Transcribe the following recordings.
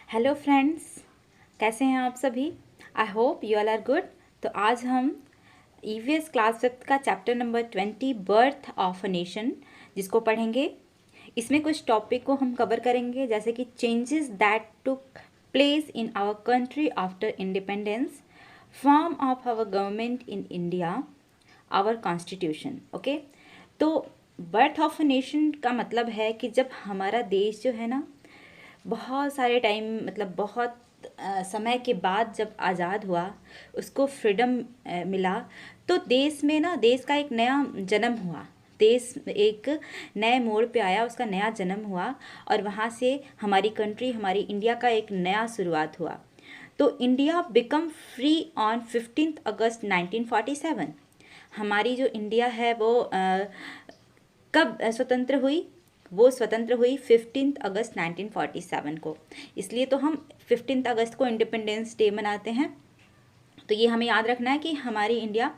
Hello friends, कैसे हैं आप सभी। I hope you all are good. तो आज हम ईवीएस क्लास 5 का chapter number 20 birth of a nation जिसको पढ़ेंगे। इसमें कुछ टॉपिक को हम कवर करेंगे, जैसे कि changes that took place in our country after independence, form of our government in India, our constitution. Okay, तो बर्थ ऑफ अ नेशन का मतलब है कि जब हमारा देश जो है ना, बहुत सारे टाइम मतलब बहुत समय के बाद जब आज़ाद हुआ, उसको फ्रीडम मिला, तो देश में ना देश का एक नया जन्म हुआ। देश एक नए मोड़ पे आया, उसका नया जन्म हुआ और वहाँ से हमारी कंट्री, हमारी इंडिया का एक नया शुरुआत हुआ। तो इंडिया बिकम फ्री ऑन 15 अगस्त 1947। हमारी जो इंडिया है वो कब स्वतंत्र हुई? वो स्वतंत्र हुई 15 अगस्त 1947 को। इसलिए तो हम 15 अगस्त को इंडिपेंडेंस डे मनाते हैं। तो ये हमें याद रखना है कि हमारी इंडिया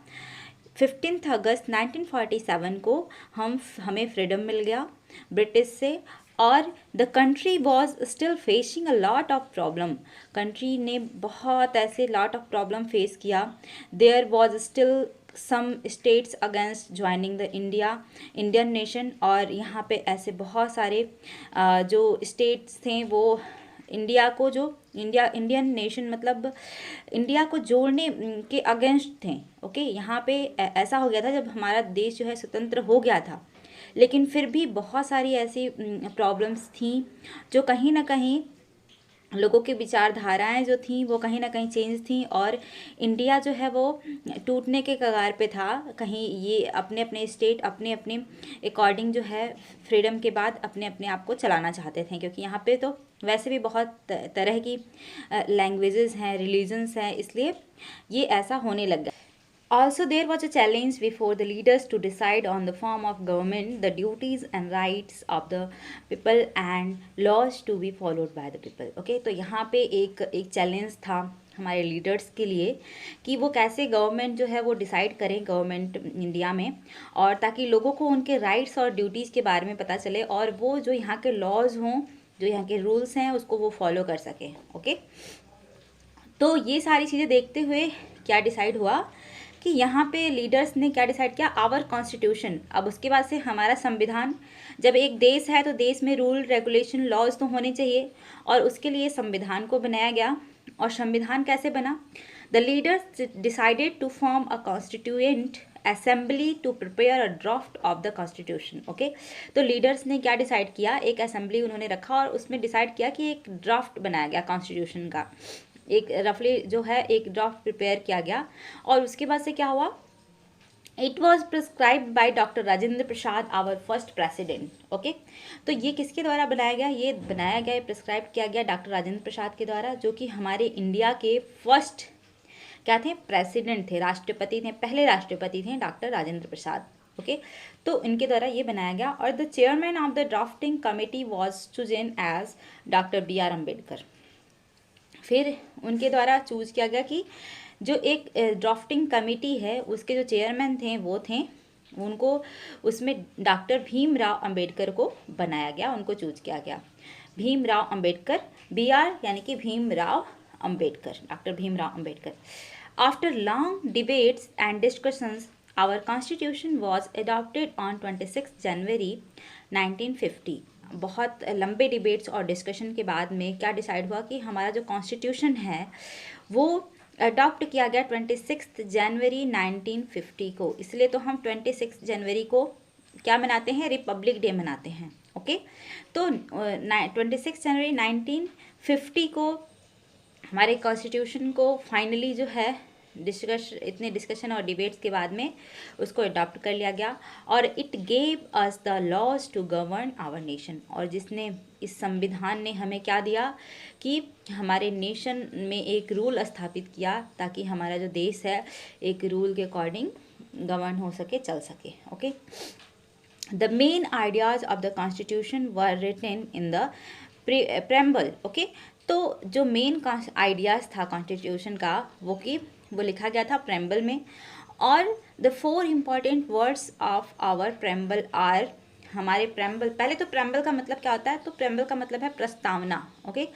15 अगस्त 1947 को हमें फ्रीडम मिल गया ब्रिटिश से। और the country was still facing a lot of problem. Country ने बहुत ऐसे लॉट ऑफ प्रॉब्लम फेस किया। There was still some states against joining the Indian nation. और यहाँ पे ऐसे बहुत सारे जो स्टेट्स थे वो इंडिया को जो इंडियन नेशन मतलब इंडिया को जोड़ने के अगेंस्ट थे। ओके, यहाँ पे ऐसा हो गया था जब हमारा देश जो है स्वतंत्र हो गया था, लेकिन फिर भी बहुत सारी ऐसी प्रॉब्लम्स थी जो कहीं ना कहीं लोगों की विचारधाराएं जो थी वो कहीं ना कहीं चेंज थी। और इंडिया जो है वो टूटने के कगार पे था। कहीं ये अपने अपने स्टेट अपने अपने अकॉर्डिंग जो है फ्रीडम के बाद अपने अपने आप को चलाना चाहते थे, क्योंकि यहाँ पे तो वैसे भी बहुत तरह की लैंग्वेजेस हैं, रिलीजन्स हैं, इसलिए ये ऐसा होने लग गया। Also, there was a challenge before the leaders to decide on the form of government, the duties and rights of the people, and laws to be followed by the people. Okay, तो यहाँ पे एक challenge था हमारे leaders के लिए कि वो कैसे गवर्नमेंट जो है वो डिसाइड करें गवर्नमेंट इंडिया में, और ताकि लोगों को उनके राइट्स और ड्यूटीज़ के बारे में पता चले और वो जो यहाँ के लॉज हों, जो यहाँ के रूल्स हैं, उसको वो फॉलो कर सकें। ओके, तो ये सारी चीज़ें देखते हुए क्या डिसाइड हुआ कि यहाँ पे लीडर्स ने क्या डिसाइड किया, आवर कॉन्स्टिट्यूशन। अब उसके बाद से हमारा संविधान। जब एक देश है तो देश में रूल रेगुलेशन लॉज तो होने चाहिए, और उसके लिए संविधान को बनाया गया। और संविधान कैसे बना? The leaders decided to form a constituent assembly to prepare a draft of the constitution. Okay, तो लीडर्स ने क्या डिसाइड किया, एक असेंबली उन्होंने रखा और उसमें डिसाइड किया कि एक ड्राफ्ट बनाया गया कॉन्स्टिट्यूशन का। एक रफली जो है एक ड्राफ्ट प्रिपेयर किया गया। और उसके बाद से क्या हुआ, it was prescribed by doctor Rajendra Prasad, our first president. Okay, तो ये किसके द्वारा बनाया गया? ये बनाया गया, प्रिस्क्राइब किया गया डॉक्टर राजेंद्र प्रसाद के द्वारा, जो कि हमारे इंडिया के फर्स्ट क्या थे, प्रेसिडेंट थे, राष्ट्रपति थे, पहले राष्ट्रपति थे डॉक्टर राजेंद्र प्रसाद। ओके, तो इनके द्वारा ये बनाया गया। और the chairman of the drafting committee was chosen as doctor BR Ambedkar. फिर उनके द्वारा चूज किया गया कि जो एक ड्राफ्टिंग कमेटी है उसके जो चेयरमैन थे वो थे, उनको उसमें डॉक्टर भीमराव अंबेडकर को बनाया गया, उनको चूज किया गया। भीमराव अंबेडकर, BR यानी कि Bhimrao Ambedkar, doctor Bhimrao Ambedkar. After long debates and discussions our constitution was adopted on 26 January 1950। बहुत लंबे डिबेट्स और डिस्कशन के बाद में क्या डिसाइड हुआ कि हमारा जो कॉन्स्टिट्यूशन है वो अडॉप्ट किया गया 26 जनवरी 1950 को। इसलिए तो हम 26 जनवरी को क्या मनाते हैं, रिपब्लिक डे मनाते हैं। ओके, तो 26 जनवरी 1950 को हमारे कॉन्स्टिट्यूशन को फाइनली जो है इतने डिस्कशन और डिबेट्स के बाद में उसको अडॉप्ट कर लिया गया। और it gave us the laws to govern our nation. और जिसने इस संविधान ने हमें क्या दिया कि हमारे नेशन में एक रूल स्थापित किया, ताकि हमारा जो देश है एक रूल के अकॉर्डिंग गवर्न हो सके, चल सके। Okay, the main ideas of the constitution were written in the preamble. Okay, तो जो मेन आइडियाज़ था कॉन्स्टिट्यूशन का वो लिखा गया था प्रेम्बल में। और the 4 important words of our preamble are हमारे प्रेम्बल, पहले तो प्रेम्बल का मतलब क्या होता है, तो प्रेम्बल का मतलब है प्रस्तावना। ओके,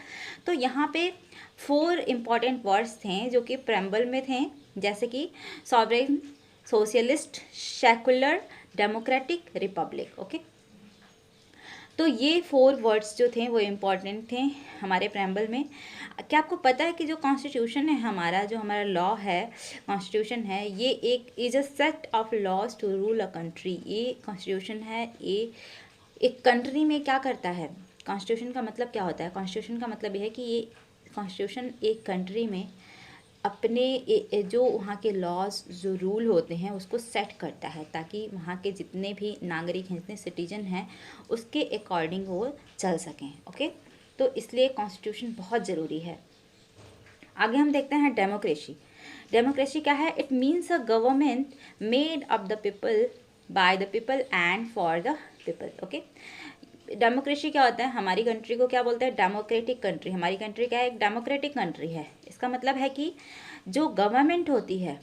तो यहाँ पे 4 इम्पॉर्टेंट वर्ड्स थे जो कि प्रेम्बल में थे, जैसे कि sovereign, socialist, secular, democratic, Republic. Okay, तो ये 4 वर्ड्स जो थे वो इम्पॉर्टेंट थे हमारे प्रेम्बल में। क्या आपको पता है कि जो कॉन्स्टिट्यूशन है हमारा, जो हमारा लॉ है, कॉन्स्टिट्यूशन है, ये is a set of laws to rule a country. ये कॉन्स्टिट्यूशन है, ये एक कंट्री में क्या करता है। कॉन्स्टिट्यूशन का मतलब क्या होता है, कॉन्स्टिट्यूशन का मतलब ये है कि ये कॉन्स्टिट्यूशन एक कंट्री में अपने जो वहाँ के लॉज, जो रूल होते हैं, उसको सेट करता है, ताकि वहाँ के जितने भी नागरिक हैं, जितने सिटीजन हैं, उसके अकॉर्डिंग वो चल सकें। ओके, तो इसलिए कॉन्स्टिट्यूशन बहुत ज़रूरी है। आगे हम देखते हैं डेमोक्रेसी। डेमोक्रेसी क्या है? It means a government made of the people, by the people and for the people. Okay, democracy क्या होता है? हमारी कंट्री को क्या बोलते हैं? Democratic country. हमारी कंट्री क्या है? एक डेमोक्रेटिक कंट्री है। इसका मतलब है कि जो गवर्नमेंट होती है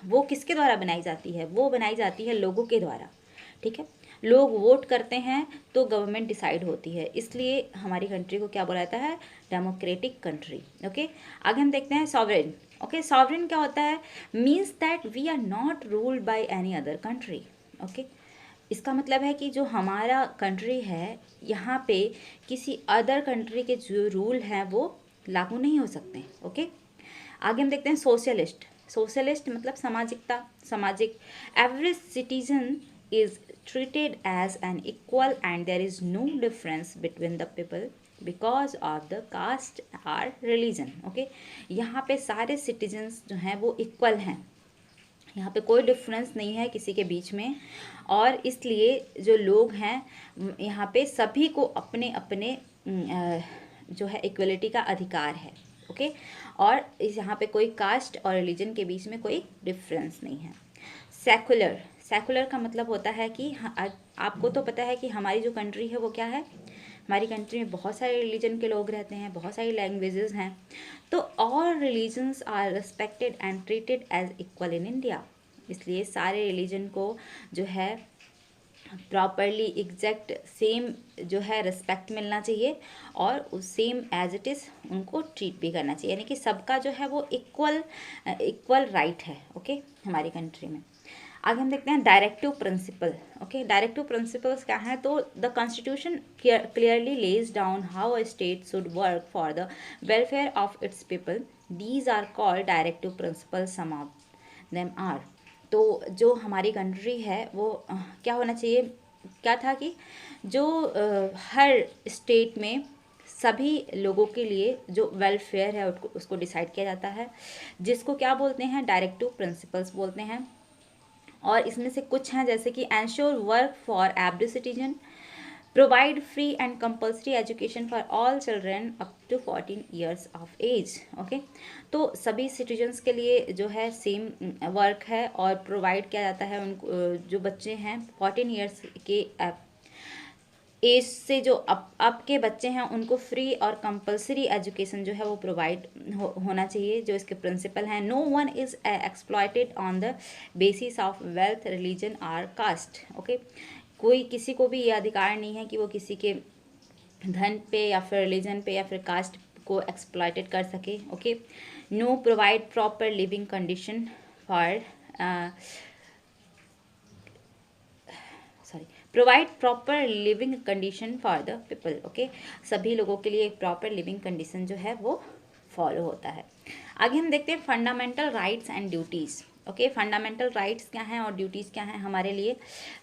वो किसके द्वारा बनाई जाती है? वो बनाई जाती है लोगों के द्वारा। ठीक है, लोग वोट करते हैं तो गवर्नमेंट डिसाइड होती है, इसलिए हमारी कंट्री को क्या बोला जाता है? Democratic country. ओके, आगे हम देखते हैं सॉवरेन। ओके, सॉवरेन क्या होता है? Means that we are not ruled by any other country. Okay, इसका मतलब है कि जो हमारा कंट्री है, यहाँ पे किसी अदर कंट्री के जो रूल हैं वो लागू नहीं हो सकते। ओके, आगे हम देखते हैं सोशलिस्ट। सोशलिस्ट मतलब सामाजिकता, सामाजिक। Every citizen is treated as an equal and there is no difference between the people because of the caste or religion. Okay, यहाँ पे सारे सिटीजन्स जो हैं वो इक्वल हैं, यहाँ पे कोई डिफरेंस नहीं है किसी के बीच में, और इसलिए जो लोग हैं यहाँ पे सभी को अपने अपने जो है इक्वलिटी का अधिकार है। ओके, और इस यहाँ पे कोई कास्ट और रिलीजन के बीच में कोई डिफरेंस नहीं है। सेकुलर, सेकुलर का मतलब होता है कि आपको तो पता है कि हमारी जो कंट्री है वो क्या है? हमारी कंट्री में बहुत सारे रिलीजन के लोग रहते हैं, बहुत सारी लैंग्वेजेस हैं, तो all religions are respected and treated as equal in India. इसलिए सारे रिलीजन को जो है प्रॉपरली एग्जैक्ट सेम जो है रिस्पेक्ट मिलना चाहिए, और उस सेम एज इट इज़ उनको ट्रीट भी करना चाहिए, यानी कि सबका जो है वो इक्वल राइट है। ओके, हमारी कंट्री में। आगे हम देखते हैं directive principle. Okay, directive principles क्या हैं? तो the constitution clearly lays down how a state should work for the welfare of its people. These are called directive principles, some of them are. तो जो हमारी कंट्री है वो क्या होना चाहिए? क्या था कि जो हर स्टेट में सभी लोगों के लिए जो वेलफेयर है उसको डिसाइड किया जाता है, जिसको क्या बोलते हैं? डायरेक्टिव प्रिंसिपल्स बोलते हैं। और इसमें से कुछ हैं, जैसे कि ensure work for every citizen, provide free and compulsory education for all children up to 14 years of age. Okay, तो सभी सिटीजन्स के लिए जो है सेम वर्क है, और प्रोवाइड किया जाता है उनको, जो बच्चे हैं 14 ईयर्स के एज से जो अब के बच्चे हैं उनको फ्री और कंपलसरी एजुकेशन जो है वो प्रोवाइड होना चाहिए। जो इसके प्रिंसिपल हैं, no one is exploited on the basis of wealth, religion और कास्ट। ओके, कोई किसी को भी ये अधिकार नहीं है कि वो किसी के धन पे या फिर रिलीजन पे या फिर कास्ट को एक्सप्लॉयटेड कर सके। Okay, no provide proper living condition for provide proper living condition for the people. Okay, सभी लोगों के लिए एक प्रॉपर लिविंग कंडीशन जो है वो फॉलो होता है। आगे हम देखते हैं fundamental rights and duties. Okay, fundamental rights क्या हैं और ड्यूटीज़ क्या हैं हमारे लिए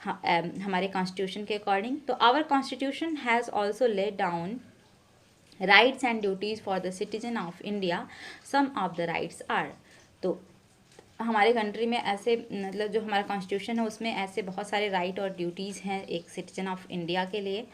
हमारे कॉन्स्टिट्यूशन के अकॉर्डिंग? तो our constitution has also laid down rights and duties for the citizen of India, some of the rights are. तो हमारे कंट्री में ऐसे मतलब जो हमारा कॉन्स्टिट्यूशन है उसमें ऐसे बहुत सारे राइट और ड्यूटीज़ हैं एक सिटीजन ऑफ इंडिया के लिए,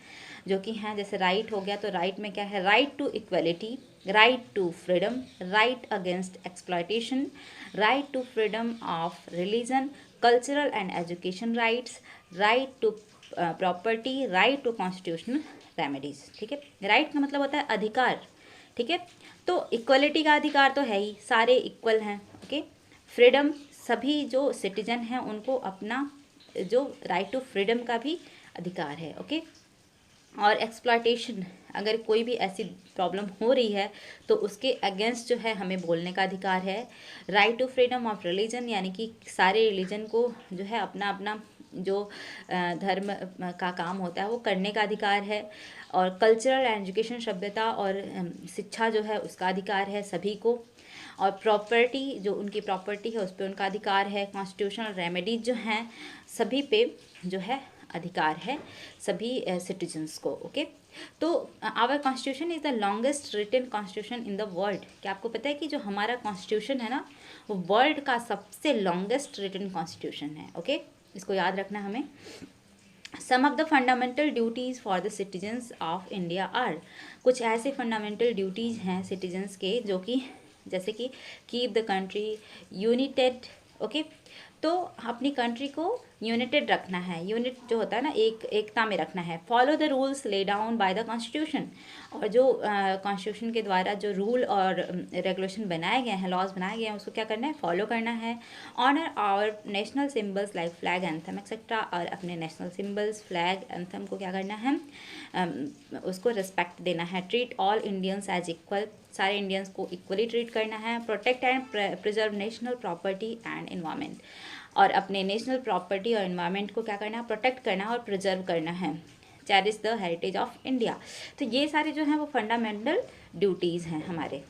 जो कि हैं, जैसे राइट हो गया, तो राइट में क्या है? Right to equality, right to freedom, right against exploitation, right to freedom of religion, cultural and education rights, right to property, right to constitutional remedies. ठीक है, राइट का मतलब होता है अधिकार। ठीक है, तो इक्वलिटी का अधिकार तो है ही, सारे इक्वल हैं। ओके, फ्रीडम, सभी जो सिटीजन हैं उनको अपना जो राइट टू फ्रीडम का भी अधिकार है। ओके, और एक्सप्लॉयटेशन, अगर कोई भी ऐसी प्रॉब्लम हो रही है तो उसके अगेंस्ट जो है हमें बोलने का अधिकार है। Right to freedom of religion, यानी कि सारे रिलीजन को जो है अपना अपना जो धर्म का काम होता है वो करने का अधिकार है। और कल्चरल एंड एजुकेशन, सभ्यता और शिक्षा जो है उसका अधिकार है सभी को। और प्रॉपर्टी, जो उनकी प्रॉपर्टी है उस पर उनका अधिकार है। कॉन्स्टिट्यूशनल रेमेडीज जो हैं सभी पे जो है अधिकार है सभी सिटीजन्स को। ओके, तो our constitution is the longest written constitution in the world. क्या आपको पता है कि जो हमारा कॉन्स्टिट्यूशन है ना वो वर्ल्ड का सबसे लॉन्गेस्ट रिटन कॉन्स्टिट्यूशन है। ओके, इसको याद रखना हमें। Some of the fundamental duties for the citizens of India are, कुछ ऐसे फंडामेंटल ड्यूटीज़ हैं सिटीजन्स के जो कि जैसे कि keep the country United. Okay, तो अपनी कंट्री को यूनाइटेड रखना है, यूनिट जो होता है ना एकता में रखना है। Follow the rules lay down by the constitution, और जो कॉन्स्टिट्यूशन के द्वारा जो रूल और रेगुलेशन बनाए गए हैं, लॉज बनाए गए हैं, उसको क्या करना है, फॉलो करना है। Honour our national symbols like flag, anthem etcetera, और अपने नेशनल सिम्बल्स, फ्लैग, एंथम को क्या करना है, उसको रिस्पेक्ट देना है। Treat all Indians as equal, सारे इंडियंस को इक्वली ट्रीट करना है। Protect and preserve national property and environment, और अपने नेशनल प्रॉपर्टी और एनवायरनमेंट को क्या करना है, प्रोटेक्ट करना है और प्रिजर्व करना है। Cherish the heritage of India. तो ये सारे जो हैं वो फंडामेंटल ड्यूटीज़ हैं हमारे।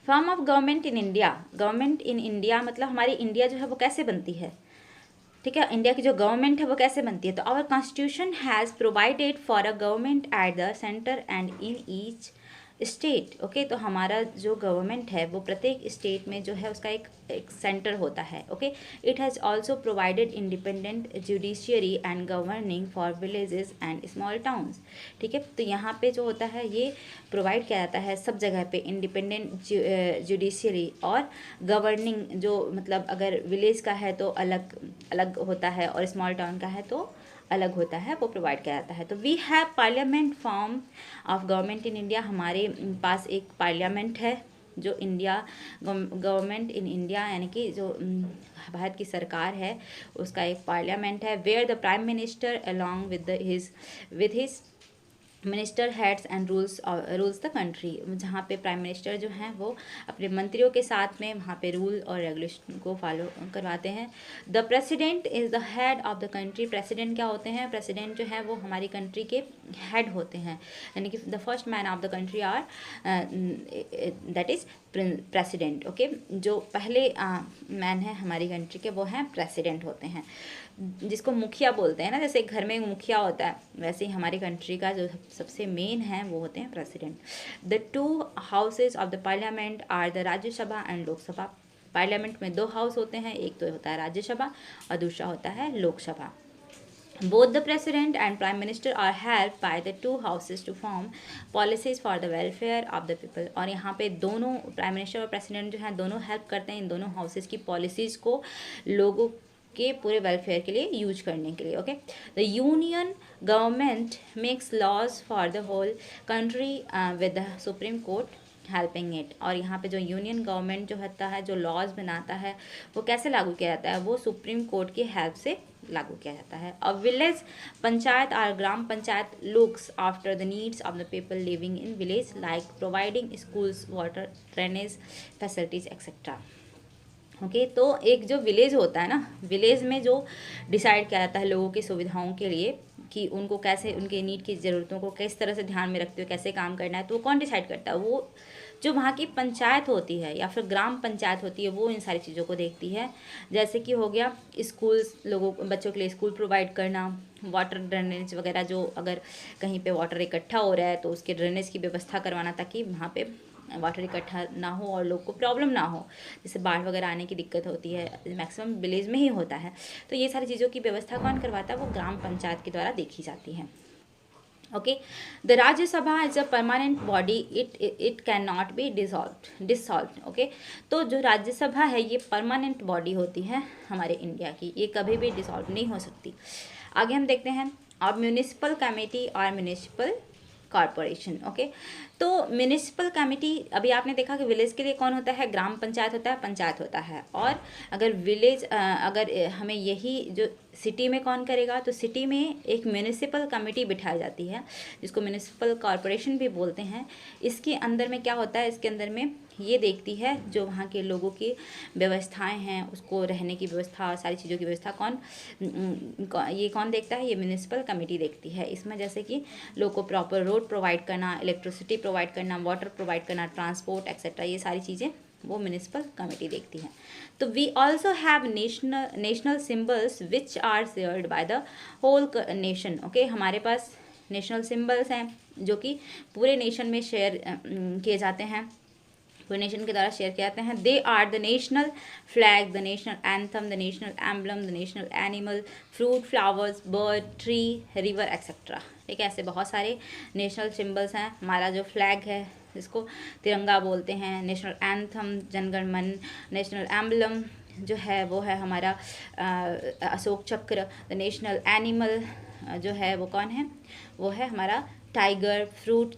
Form of government in India, government in India मतलब हमारी इंडिया जो है वो कैसे बनती है, ठीक है, इंडिया की जो गवर्नमेंट है वो कैसे बनती है। तो our constitution has provided for a government at the centre and in each state. Okay, तो हमारा जो गवर्नमेंट है वो प्रत्येक स्टेट में जो है उसका एक सेंटर होता है। Okay, it has also provided independent judiciary and governing for villages and small towns. ठीक है, तो यहाँ पे जो होता है ये प्रोवाइड किया जाता है सब जगह पे इंडिपेंडेंट जुडिशियरी और गवर्निंग, जो मतलब अगर विलेज का है तो अलग अलग होता है और स्मॉल टाउन का है तो अलग होता है, वो प्रोवाइड किया जाता है। तो we have parliament form of government in India, हमारे पास एक पार्लियामेंट है जो इंडिया गवर्नमेंट इन इंडिया यानी कि जो भारत की सरकार है उसका एक पार्लियामेंट है। Where the prime minister along with his minister heads and rules the country, जहाँ पे प्राइम मिनिस्टर जो हैं वो अपने मंत्रियों के साथ में वहाँ पे रूल और रेगुलेशन को फॉलो करवाते हैं। The president is the head of the country, president क्या होते हैं, प्रेसिडेंट जो है वो हमारी कंट्री के हेड होते हैं, यानी कि the first man of the country are that is president. Okay, जो पहले मैन है हमारी कंट्री के वो हैं प्रेसिडेंट होते हैं, जिसको मुखिया बोलते हैं ना, जैसे घर में मुखिया होता है वैसे ही हमारी कंट्री का जो सबसे मेन है वो होते हैं president. The two houses of the parliament are the Rajya Sabha and Lok Sabha. Parliament में दो हाउस होते हैं, एक तो होता है राज्यसभा और दूसरा होता है Lok Sabha. Both the president and prime minister are helped by the two houses to form policies for the welfare of the people। और यहाँ पे दोनों प्राइम मिनिस्टर और प्रेसिडेंट जो हैं दोनों हेल्प करते हैं इन दोनों हाउसेस की पॉलिसीज़ को लोगों के पूरे वेलफेयर के लिए यूज करने के लिए। Okay, the union government makes laws for the whole country with the supreme court helping it. और यहाँ पे जो यूनियन गवर्नमेंट जो होता है, जो लॉज बनाता है, वो कैसे लागू किया जाता है, वो सुप्रीम कोर्ट की हेल्प से लागू किया जाता है। अ विलेज पंचायत और gram panchayat looks after the needs of the people living in village like providing schools, water, drainage facilities etcetera. Okay, तो एक जो विलेज होता है ना, विलेज में जो डिसाइड किया जाता है लोगों की सुविधाओं के लिए कि उनको कैसे, उनके नीड की ज़रूरतों को किस तरह से ध्यान में रखते हुए कैसे काम करना है, तो वो कौन डिसाइड करता है, वो जो वहाँ की पंचायत होती है या फिर ग्राम पंचायत होती है, वो इन सारी चीज़ों को देखती है। जैसे कि हो गया स्कूल्स, लोगों बच्चों के लिए स्कूल प्रोवाइड करना, वाटर ड्रेनेज वगैरह, जो अगर कहीं पे वाटर इकट्ठा हो रहा है तो उसके ड्रेनेज की व्यवस्था करवाना ताकि वहाँ पे वाटर इकट्ठा ना हो और लोग को प्रॉब्लम ना हो, जैसे बाढ़ वगैरह आने की दिक्कत होती है, मैक्सिमम विलेज में ही होता है। तो ये सारी चीज़ों की व्यवस्था कौन करवाता है, वो ग्राम पंचायत के द्वारा देखी जाती है। Okay, the Rajya Sabha is a permanent body, it can not be dissolve. Okay, तो जो राज्यसभा है ये परमानेंट बॉडी होती है हमारे इंडिया की, ये कभी भी डिसॉल्व नहीं हो सकती। आगे हम देखते हैं अब म्यूनिसिपल कमेटी और म्यूनिसिपल कॉरपोरेशन। ओके, तो म्यूनिसिपल कमेटी, अभी आपने देखा कि विलेज के लिए कौन होता है, ग्राम पंचायत होता है, पंचायत होता है। और अगर विलेज, अगर हमें यही जो सिटी में कौन करेगा? तो सिटी में एक म्यूनिसिपल कमेटी बिठाई जाती है, जिसको म्यूनिसिपल कॉरपोरेशन भी बोलते हैं। इसके अंदर में क्या होता है? इसके अंदर में ये देखती है जो वहाँ के लोगों की व्यवस्थाएं हैं, उसको रहने की व्यवस्था, सारी चीज़ों की व्यवस्था कौन देखता है? ये म्यूनिसिपल कमेटी देखती है। इसमें जैसे कि लोगों को प्रॉपर रोड प्रोवाइड करना, इलेक्ट्रिसिटी प्रोवाइड करना, वाटर प्रोवाइड करना, ट्रांसपोर्ट एक्सेट्रा, ये सारी चीज़ें वो म्यूनिसिपल कमेटी देखती है। तो we also have national symbols which are shared by the whole nation. Okay, हमारे पास नेशनल सिम्बल्स हैं जो कि पूरे नेशन में शेयर किए जाते हैं, पूरे नेशन के द्वारा शेयर किए जाते हैं। They are the national flag, the national anthem, the national emblem, the national animal, fruit, flowers, bird, tree, river etcetera. ठीक है, ऐसे बहुत सारे नेशनल सिम्बल्स हैं। हमारा जो फ्लैग है जिसको तिरंगा बोलते हैं, नेशनल एंथम जनगण मन, नेशनल एम्बलम जो है वो है हमारा अशोक चक्र, द नेशनल एनिमल जो है वो कौन है? वो है हमारा टाइगर। फ्रूट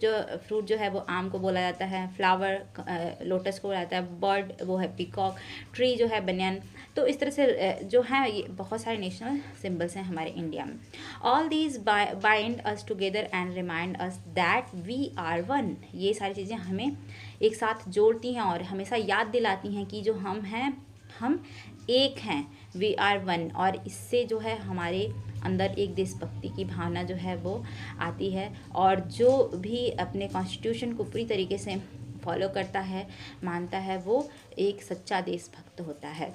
जो है वो आम को बोला जाता है, फ्लावर लोटस को बोला जाता है, बर्ड वो है पीकॉक, ट्री जो है बनियान। तो इस तरह से जो है ये बहुत सारे नेशनल सिंबल्स हैं हमारे इंडिया में। All these bind us together and remind us that we are one. ये सारी चीज़ें हमें एक साथ जोड़ती हैं और हमेशा याद दिलाती हैं कि जो हम हैं, हम एक हैं, वी आर वन। और इससे जो है हमारे अंदर एक देशभक्ति की भावना जो है वो आती है, और जो भी अपने कॉन्स्टिट्यूशन को पूरी तरीके से फॉलो करता है, मानता है, वो एक सच्चा देशभक्त होता है।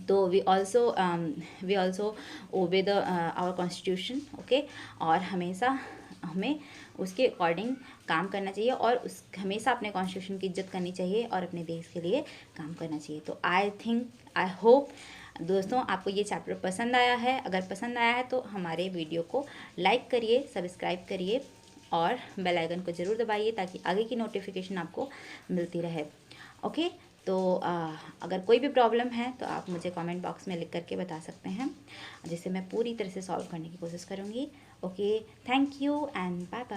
तो we also obey the our constitution. Okay, और हमेशा हमें उसके अकॉर्डिंग काम करना चाहिए और हमेशा अपने कॉन्स्टिट्यूशन की इज्जत करनी चाहिए और अपने देश के लिए काम करना चाहिए। तो आई होप दोस्तों आपको ये चैप्टर पसंद आया है। अगर पसंद आया है तो हमारे वीडियो को लाइक करिए, सब्सक्राइब करिए और बेल आइकन को ज़रूर दबाइए ताकि आगे की नोटिफिकेशन आपको मिलती रहे। ओके, तो अगर कोई भी प्रॉब्लम है तो आप मुझे कमेंट बॉक्स में लिख करके बता सकते हैं, जिसे मैं पूरी तरह से सॉल्व करने की कोशिश करूँगी। Okay, thank you and bye bye.